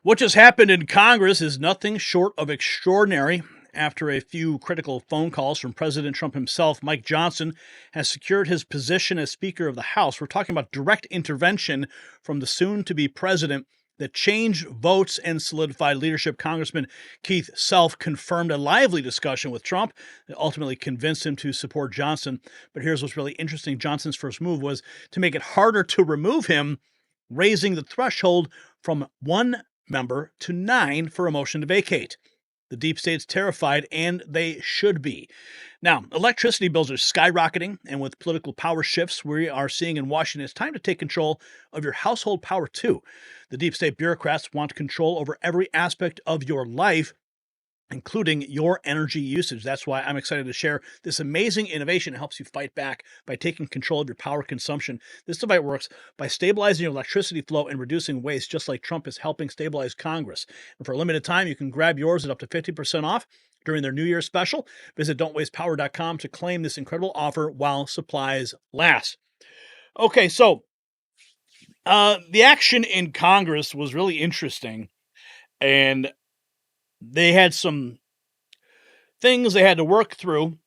What just happened in Congress is nothing short of extraordinary. After a few critical phone calls from President Trump himself, Mike Johnson has secured his position as Speaker of the House. We're talking about direct intervention from the soon-to-be president that changed votes and solidified leadership. Congressman Keith Self confirmed a lively discussion with Trump that ultimately convinced him to support Johnson. But here's what's really interesting. Johnson's first move was to make it harder to remove him, raising the threshold from 1 member to 9 for a motion to vacate. The deep state's terrified, and they should be. Now, electricity bills are skyrocketing, and with political power shifts we are seeing in Washington, it's time to take control of your household power too. The deep state bureaucrats want control over every aspect of your life, including your energy usage. That's why I'm excited to share this amazing innovation that helps you fight back by taking control of your power consumption. This device works by stabilizing your electricity flow and reducing waste, just like Trump is helping stabilize Congress. And for a limited time, you can grab yours at up to 50% off during their New Year's special. Visit don'twastepower.com to claim this incredible offer while supplies last. Okay, so the action in Congress was really interesting, and they had some things they had to work through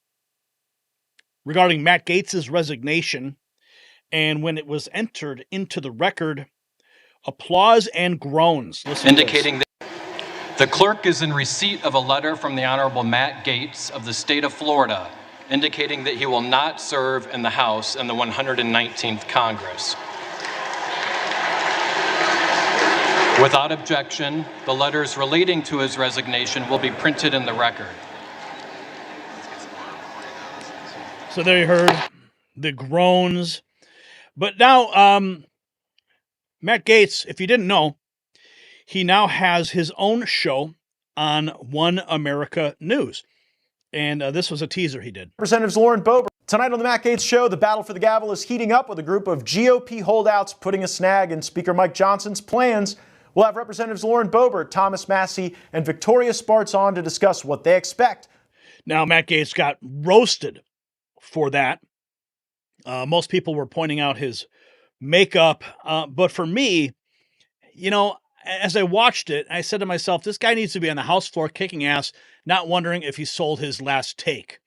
regarding Matt Gaetz's resignation. And when it was entered into the record, applause and groans. Listen indicating that the clerk is in receipt of a letter from the Honorable Matt Gaetz of the state of Florida, indicating that he will not serve in the House in the 119th Congress. Without objection, the letters relating to his resignation will be printed in the record. So there you heard the groans. But now, Matt Gaetz, if you didn't know, he now has his own show on One America News. And this was a teaser he did. Representatives Lauren Boebert. Tonight on the Matt Gaetz Show, the battle for the gavel is heating up with a group of GOP holdouts putting a snag in Speaker Mike Johnson's plans. We'll have Representatives Lauren Boebert, Thomas Massie, and Victoria Spartz on to discuss what they expect. Now, Matt Gaetz got roasted for that. Most people were pointing out his makeup. But for me, as I watched it, I said to myself, this guy needs to be on the House floor kicking ass, not wondering if he sold his last take.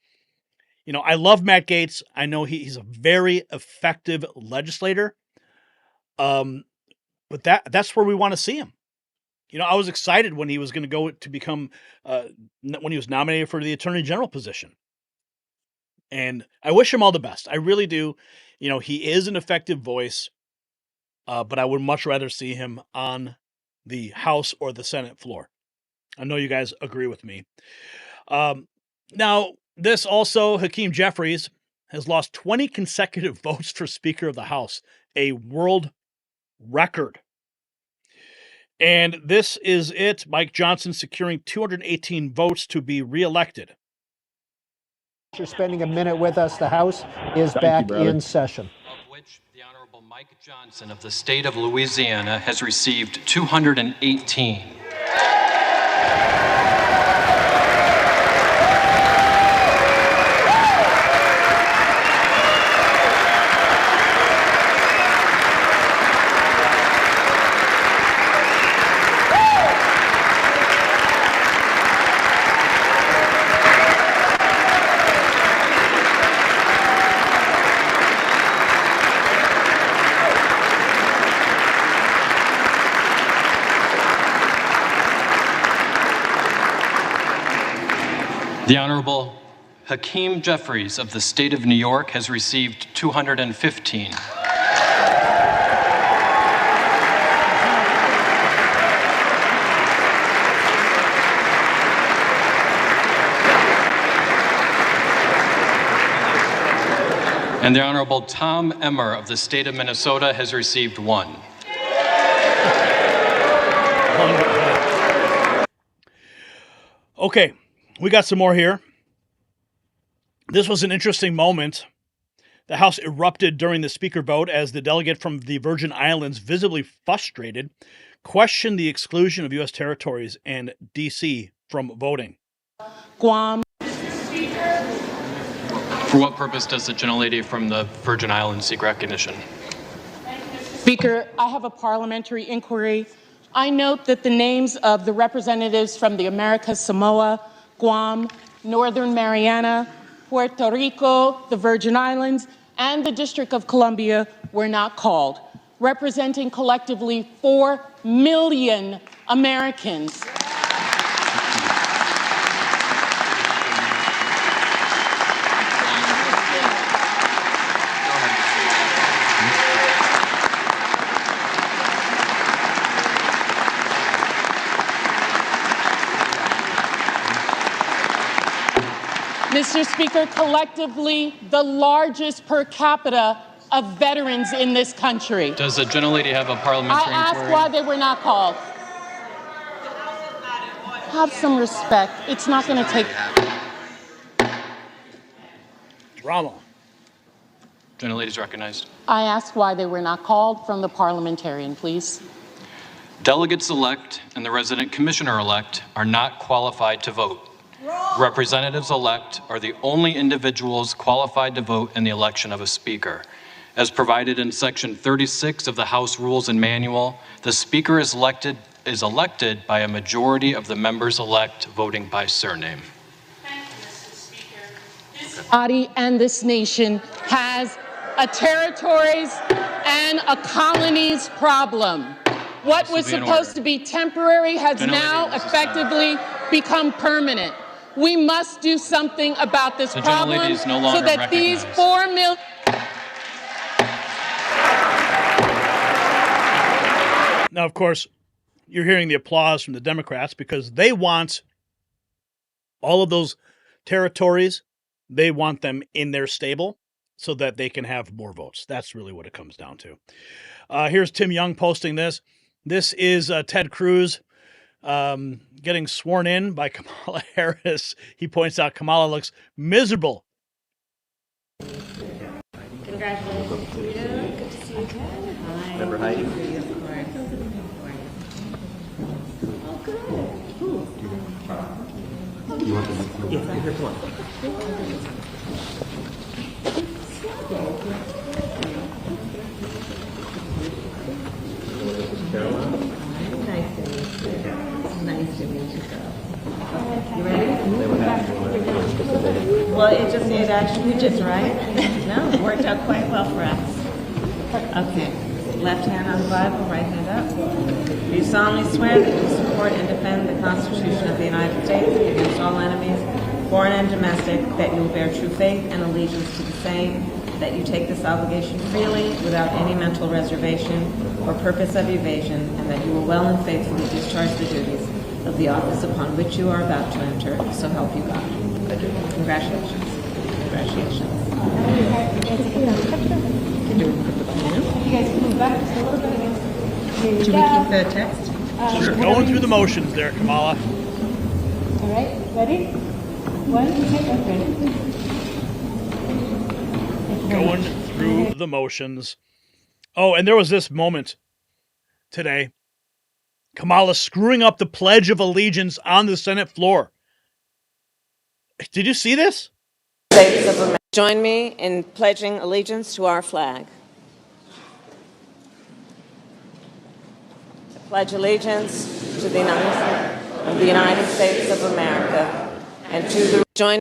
I love Matt Gaetz. I know he's a very effective legislator. But that's where we want to see him. I was excited when he was going to go to become, when he was nominated for the Attorney General position. And I wish him all the best. I really do. He is an effective voice, but I would much rather see him on the House or the Senate floor. I know you guys agree with me. Now, this also, Hakeem Jeffries has lost 20 consecutive votes for Speaker of the House, a world record. And this is it. Mike Johnson securing 218 votes to be reelected. For spending a minute with us. The House is back in session. Of which the Honorable Mike Johnson of the state of Louisiana has received 218. The Honorable Hakeem Jeffries of the state of New York has received 215. And the Honorable Tom Emmer of the state of Minnesota has received 1. Okay. We got some more here. This was an interesting moment. The House erupted during the speaker vote as the delegate from the Virgin Islands, visibly frustrated, questioned the exclusion of U.S. territories and D.C. from voting. Guam. For what purpose does the gentlelady from the Virgin Islands seek recognition? Speaker, I have a parliamentary inquiry I note that the names of the representatives from the Americas Samoa, Guam, Northern Mariana, Puerto Rico, the Virgin Islands, and the District of Columbia were not called, representing collectively 4 million Americans. Mr. Speaker, collectively the largest per capita of veterans in this country. Does the gentlelady have a parliamentary I asked why they were not called. Have some respect. It's not going to take Drama. Gentlelady is recognized. I asked why they were not called from the parliamentarian, please. Delegates-elect and the resident commissioner-elect are not qualified to vote. Representatives-elect are the only individuals qualified to vote in the election of a speaker. As provided in Section 36 of the House Rules and Manual, the speaker is elected by a majority of the members-elect voting by surname. Thank you, Mr. Speaker. This body and this nation has a territories and a colonies problem. What was supposed to be temporary has now effectively become permanent. We must do something about this problem so that these 4 million. Now, of course, you're hearing the applause from the Democrats because they want all of those territories. They want them in their stable so that they can have more votes. That's really what it comes down to. Here's Tim Young posting this. This is Ted Cruz getting sworn in by Kamala Harris. He points out Kamala looks miserable. Congratulations to you. Good to see you again. Hi. Remember Heidi? Of course. Oh, good. Cool. You want this? Yeah, here's one. Nice to meet you. Nice to meet you, girl. You ready? Well, it actually just right. No, it worked out quite well for us. Okay. Left hand on the Bible, right hand up. Do you solemnly swear that you will support and defend the Constitution of the United States against all enemies, foreign and domestic, that you will bear true faith and allegiance to the same, that you take this obligation freely without any mental reservation or purpose of evasion, and that you will well and faithfully discharge the duties of the office upon which you are about to enter, so help you God. Congratulations. Congratulations. You guys can move back just a little bit. Should we keep the text? Sure. Going through the motions there, Kamala. All right, ready? One, ready? Going through the motions. Oh, and there was this moment today. Kamala screwing up the Pledge of Allegiance on the Senate floor. Did you see this? Join me in pledging allegiance to our flag. I pledge allegiance to the United States of America and to the I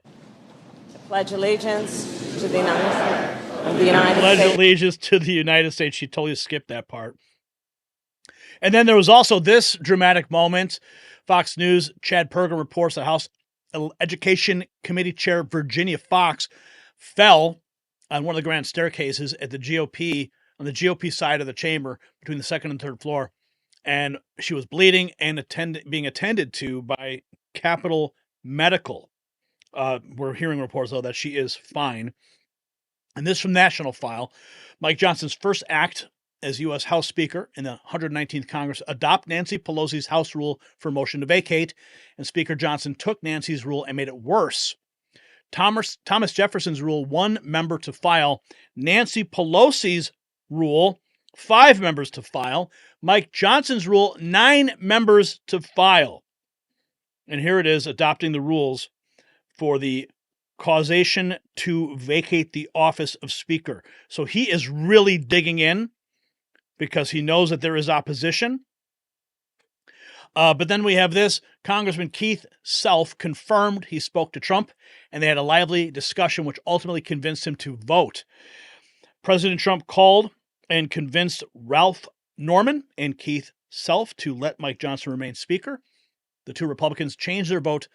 pledge allegiance to the United States. Pledge allegiance to the United States. She totally skipped that part. And then there was also this dramatic moment. Fox News, Chad Pergam reports that House Education Committee Chair Virginia Fox fell on one of the grand staircases at the GOP, on the GOP side of the chamber between the second and third floor. And she was bleeding and being attended to by Capital Medical. We're hearing reports, though, that she is fine. And this from National File. Mike Johnson's first act as U.S. House Speaker in the 119th Congress adopt Nancy Pelosi's House rule for motion to vacate, and Speaker Johnson took Nancy's rule and made it worse. Thomas Jefferson's rule, 1 member to file. Nancy Pelosi's rule, 5 members to file. Mike Johnson's rule, 9 members to file. And here it is, adopting the rules for the causation to vacate the office of Speaker. So he is really digging in because he knows that there is opposition. But then we have this. Congressman Keith Self confirmed he spoke to Trump, and they had a lively discussion, which ultimately convinced him to vote. President Trump called and convinced Ralph Norman and Keith Self to let Mike Johnson remain Speaker. The two Republicans changed their vote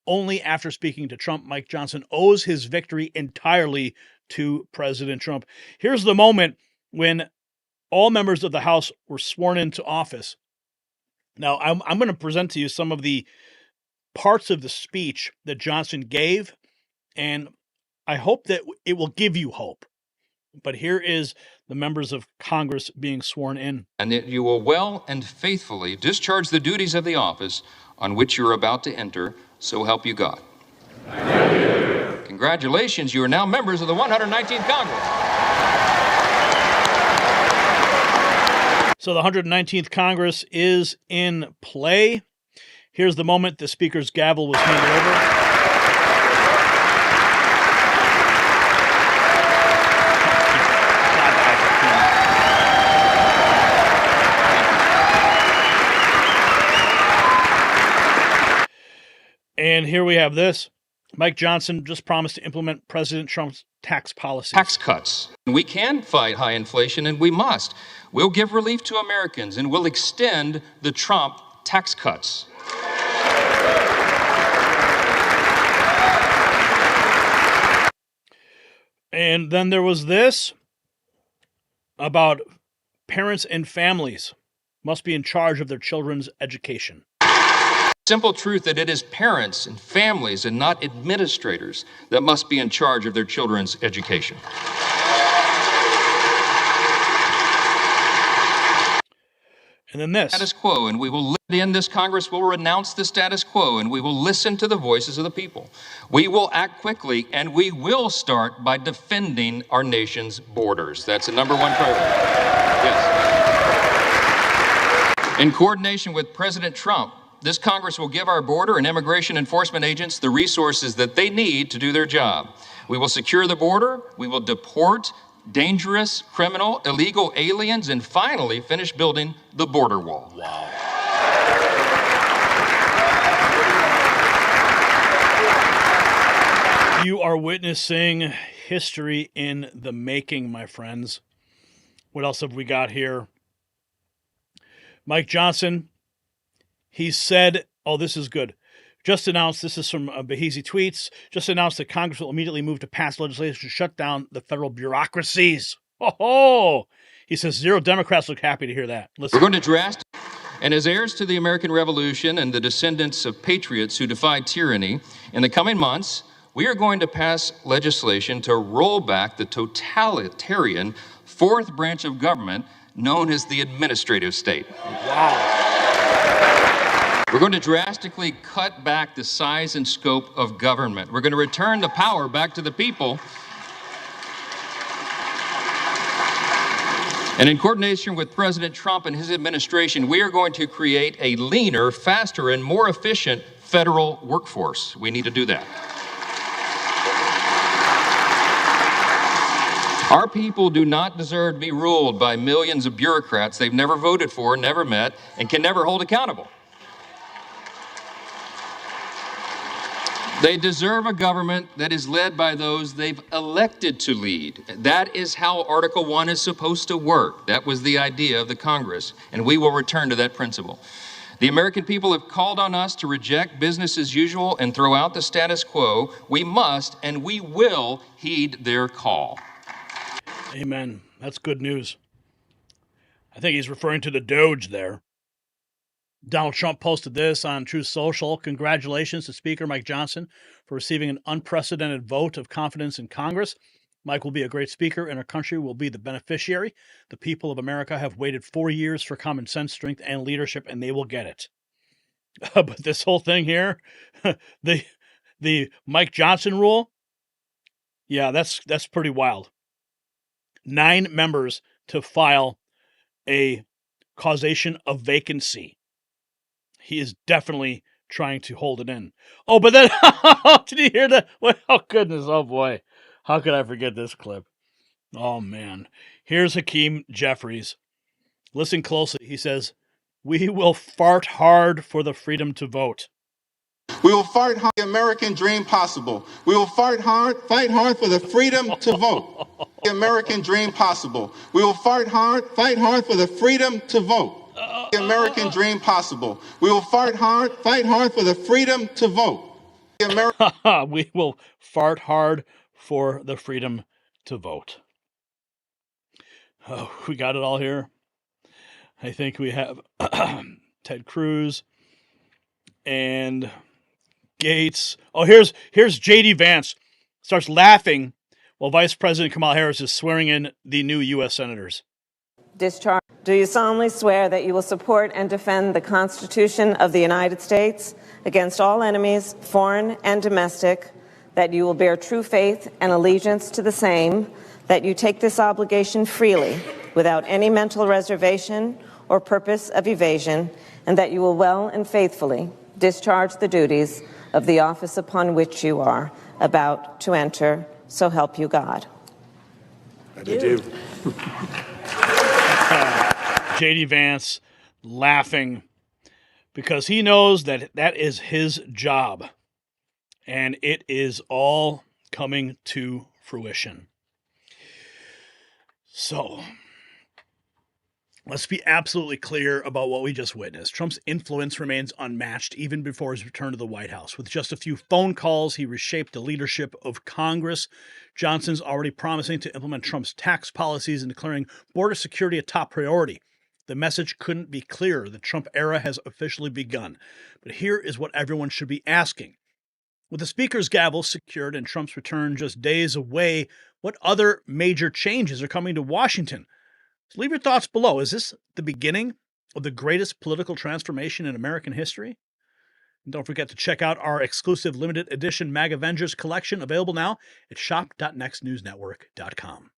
only after speaking to Trump. Mike Johnson owes his victory entirely to President Trump. Here's the moment when all members of the House were sworn into office. Now, I'm going to present to you some of the parts of the speech that Johnson gave, and I hope that it will give you hope. But here is the members of Congress being sworn in. And that you will well and faithfully discharge the duties of the office on which you are about to enter, so help you God. Congratulations, you are now members of the 119th Congress. So the 119th Congress is in play. Here's the moment the Speaker's gavel was handed over. And here we have this. Mike Johnson just promised to implement President Trump's tax policies. Tax cuts. We can fight high inflation, and we must. We'll give relief to Americans, and we'll extend the Trump tax cuts. And then there was this about parents and families must be in charge of their children's education. Simple truth that it is parents and families and not administrators that must be in charge of their children's education. And then this. Status quo, and we will in this Congress will renounce the status quo, and we will listen to the voices of the people. We will act quickly, and we will start by defending our nation's borders. That's the number one priority. Yes. In coordination with President Trump, this Congress will give our border and immigration enforcement agents the resources that they need to do their job. We will secure the border, we will deport dangerous, criminal, illegal aliens, and finally finish building the border wall. Wow. You are witnessing history in the making, my friends. What else have we got here? Mike Johnson, he said, oh, this is good. Just announced, this is from Behazy Tweets, just announced that Congress will immediately move to pass legislation to shut down the federal bureaucracies. Oh, he says 0 Democrats look happy to hear that. Listen. We're going to draft, and as heirs to the American Revolution and the descendants of patriots who defied tyranny, in the coming months, we are going to pass legislation to roll back the totalitarian fourth branch of government known as the administrative state. Wow. We're going to drastically cut back the size and scope of government. We're going to return the power back to the people. And in coordination with President Trump and his administration, we are going to create a leaner, faster, and more efficient federal workforce. We need to do that. Our people do not deserve to be ruled by millions of bureaucrats they've never voted for, never met, and can never hold accountable. They deserve a government that is led by those they've elected to lead. That is how Article 1 is supposed to work. That was the idea of the Congress, and we will return to that principle. The American people have called on us to reject business as usual and throw out the status quo. We must and we will heed their call. Amen. That's good news. I think he's referring to the Doge there. Donald Trump posted this on Truth Social. Congratulations to Speaker Mike Johnson for receiving an unprecedented vote of confidence in Congress. Mike will be a great speaker, and our country will be the beneficiary. The people of America have waited 4 years for common sense, strength, and leadership, and they will get it. But this whole thing here, the Mike Johnson rule, yeah, that's pretty wild. 9 members to file a causation of vacancy. He is definitely trying to hold it in. Oh, but then, did you hear that? Oh, goodness. Oh, boy. How could I forget this clip? Oh, man. Here's Hakeem Jeffries. Listen closely. He says, We will fart hard for the freedom to vote. We will fight hard the American dream possible. We will fight hard for the freedom to vote. The American dream possible. We will fight hard for the freedom to vote. The American dream possible. We will fight hard for the freedom to vote. We will fart hard for the freedom to vote. Oh, we got it all here. I think we have Ted Cruz and Gates. Oh, here's J.D. Vance starts laughing while Vice President Kamala Harris is swearing in the new U.S. senators. Discharge. Do you solemnly swear that you will support and defend the Constitution of the United States against all enemies, foreign and domestic, that you will bear true faith and allegiance to the same, that you take this obligation freely, without any mental reservation or purpose of evasion, and that you will well and faithfully discharge the duties of the office upon which you are about to enter, so help you God? I do. J.D. Vance laughing because he knows that that is his job, and it is all coming to fruition. So, let's be absolutely clear about what we just witnessed. Trump's influence remains unmatched even before his return to the White House. With just a few phone calls, he reshaped the leadership of Congress. Johnson's already promising to implement Trump's tax policies and declaring border security a top priority. The message couldn't be clearer. The Trump era has officially begun. But here is what everyone should be asking. With the Speaker's gavel secured and Trump's return just days away, what other major changes are coming to Washington? So leave your thoughts below. Is this the beginning of the greatest political transformation in American history? And don't forget to check out our exclusive limited edition Mag Avengers collection, available now at shop.nextnewsnetwork.com.